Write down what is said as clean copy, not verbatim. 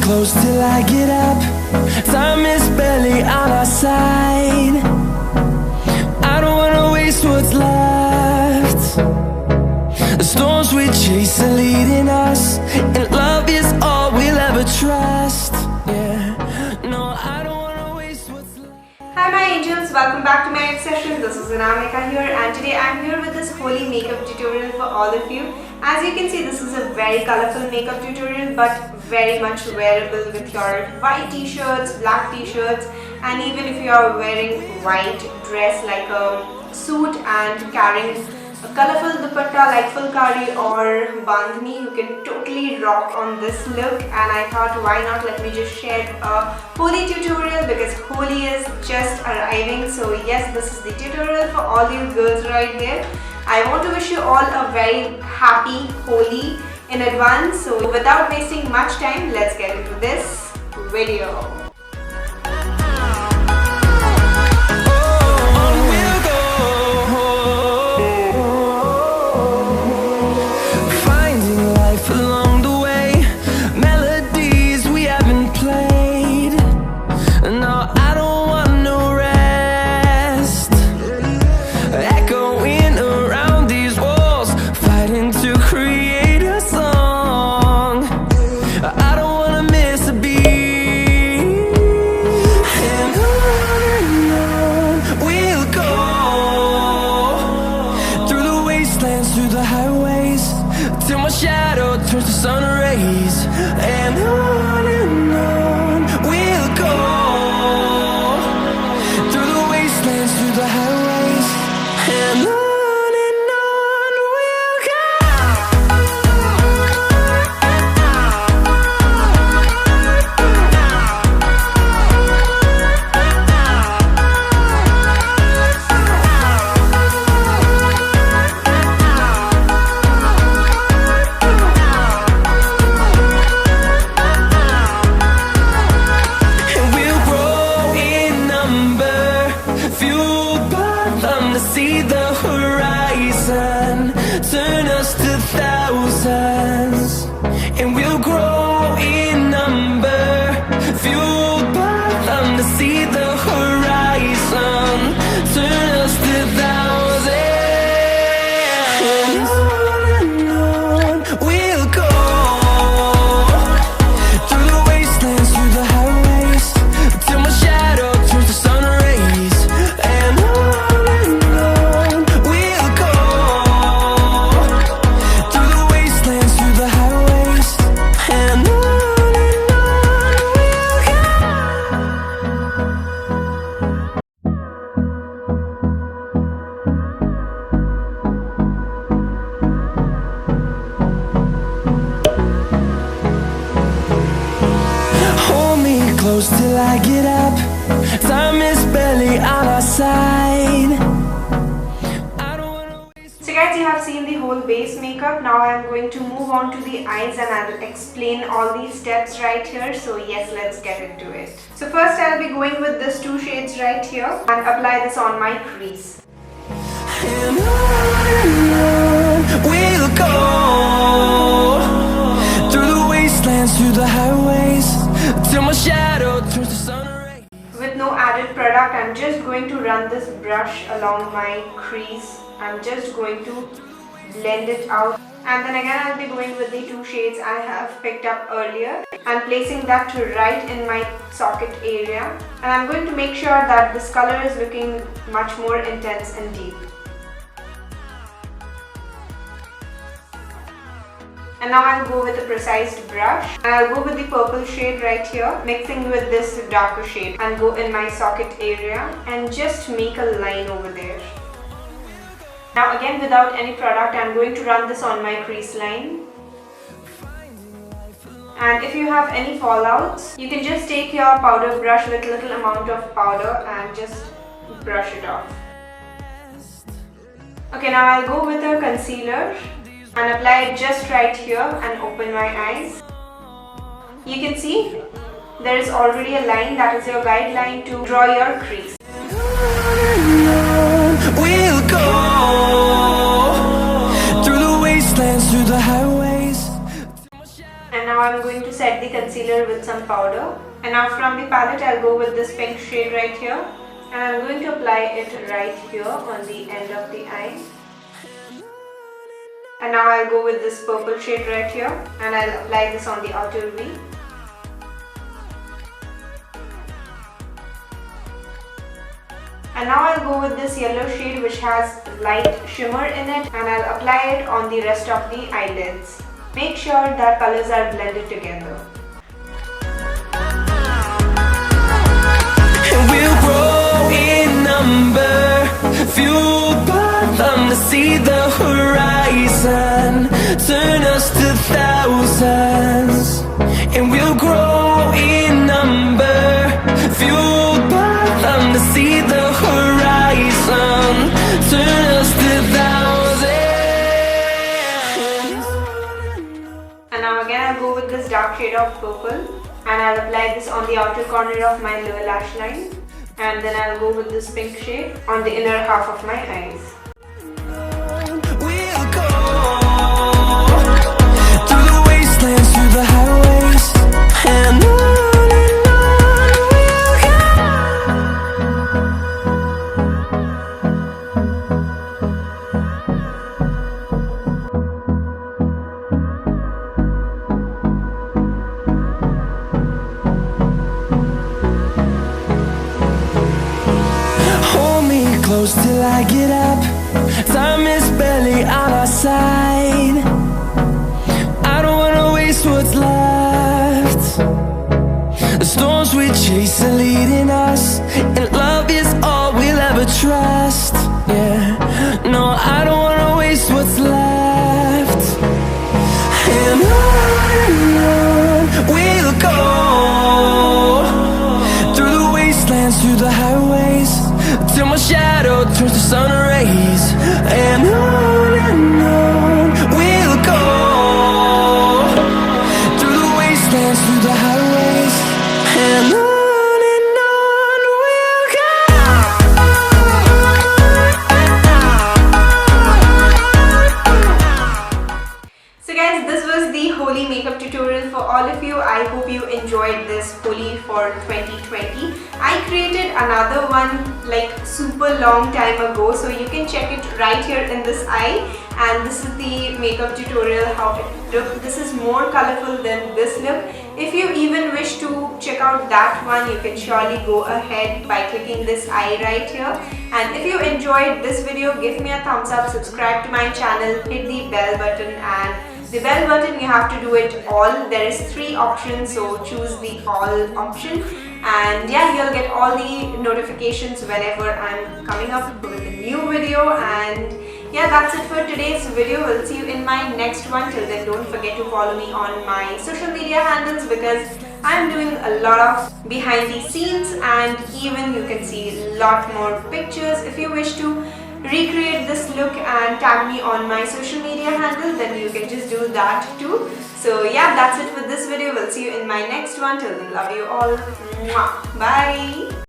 Close till I get up. Time is barely on our side. I don't wanna waste what's left. The storms we chase are leading us, and love is all we'll ever trust. Yeah, no, I don't wanna waste what's left. Hi my angels, welcome back to my next session. This is Anamika here, and today I'm here with this Holi makeup tutorial for all of you. As you can see, this is a very colorful makeup tutorial, but very much wearable with your white t-shirts, black t-shirts, and even if you are wearing white dress like a suit and carrying a colorful dupatta like fulkari or bandhani, you can totally rock on this look. And I thought, why not, let me just share a Holi tutorial, because Holi is just arriving. So yes, this is the tutorial for all you girls right there. I want to wish you all a very happy Holi in advance. So without wasting much time, let's get into this video. Turns to sun rays, and on we'll go, through the wastelands, through the highways, and on we'll go. See the horizon, turn us to thousands, and we'll grow in number, fueled by them to see the horizon, turn us to thousands, and on we'll go, through the wastelands, through the highways, till my shadow turns to sun rays, and close till I get up. Time is barely on our side. So guys, you have seen the whole base makeup. Now I am going to move on to the eyes, and I will explain all these steps right here. So yes, let's get into it. So first I'll be going with these two shades right here and apply this on my crease. And on we'll go, through the wastelands, through the highways, till my shadow turns to sun rays. With no added product, I'm just going to run this brush along my crease. I'm just going to blend it out, and then again I'll be going with the two shades I have picked up earlier and placing that right in my socket area, and I'm going to make sure that this color is looking much more intense and deep. And now I'll go with a precise brush, and I'll go with the purple shade right here, mixing with this darker shade, and go in my socket area and just make a line over there. Now again, without any product, I'm going to run this on my crease line. And if you have any fallouts, you can just take your powder brush with little amount of powder and just brush it off. Okay, now I'll go with a concealer. and apply it just right here and open my eyes. You can see there is already a line, that is your guideline to draw your crease. We'll go through the wastelands, through the highways. And now I'm going to set the concealer with some powder. And now from the palette I'll go with this pink shade right here. And I'm going to apply it right here on the end of the eye. And now I'll go with this purple shade right here. And I'll apply this on the outer V. And now I'll go with this yellow shade which has light shimmer in it, and I'll apply it on the rest of the eyelids. Make sure that colors are blended together. And we'll grow in number, fueled by them to see the horizon, turn us to thousands. And we'll grow in number, fueled by them to see the horizon, turn us to thousands. And now again I'll go with this dark shade of purple, and I'll apply this on the outer corner of my lower lash line, and then I'll go with this pink shade on the inner half of my eyes. We'll go through the wastelands, through the highways, and on we'll go. Hold me close till I get up. Time is barely on our side. I don't wanna waste what's left. The storms we chase are leading us, and love is all we'll ever trust. Yeah, no, I don't wanna waste what's left. And on we'll go through the wastelands, through the highways, till my shadow turns to sun rays. And on we'll go through the wastelands, through the highways, and on we'll go. So guys, this was the Holi makeup tutorial for all of you. I hope you enjoyed this Holi for 2020. I created another one like super long time ago, so you can check it right here in this eye. And this is the makeup tutorial, how it looked. This is more colorful than this look. If you even wish to check out that one, you can surely go ahead by clicking this eye right here. And if you enjoyed this video, give me a thumbs up, subscribe to my channel, hit the bell button, and the bell button you have to do it all. There is 3 options, so choose the all option, and yeah, you'll get all the notifications whenever I'm coming up with a new video. And yeah, that's it for today's video. We'll see you in my next one. Till then, don't forget to follow me on my social media handles, because I'm doing a lot of behind the scenes, and even you can see a lot more pictures. If you wish to recreate this look and tag me on my social media handle, then you can just do that too. So yeah, that's it for this video. We'll see you in my next one. Till then, love you all. Mwah. Bye.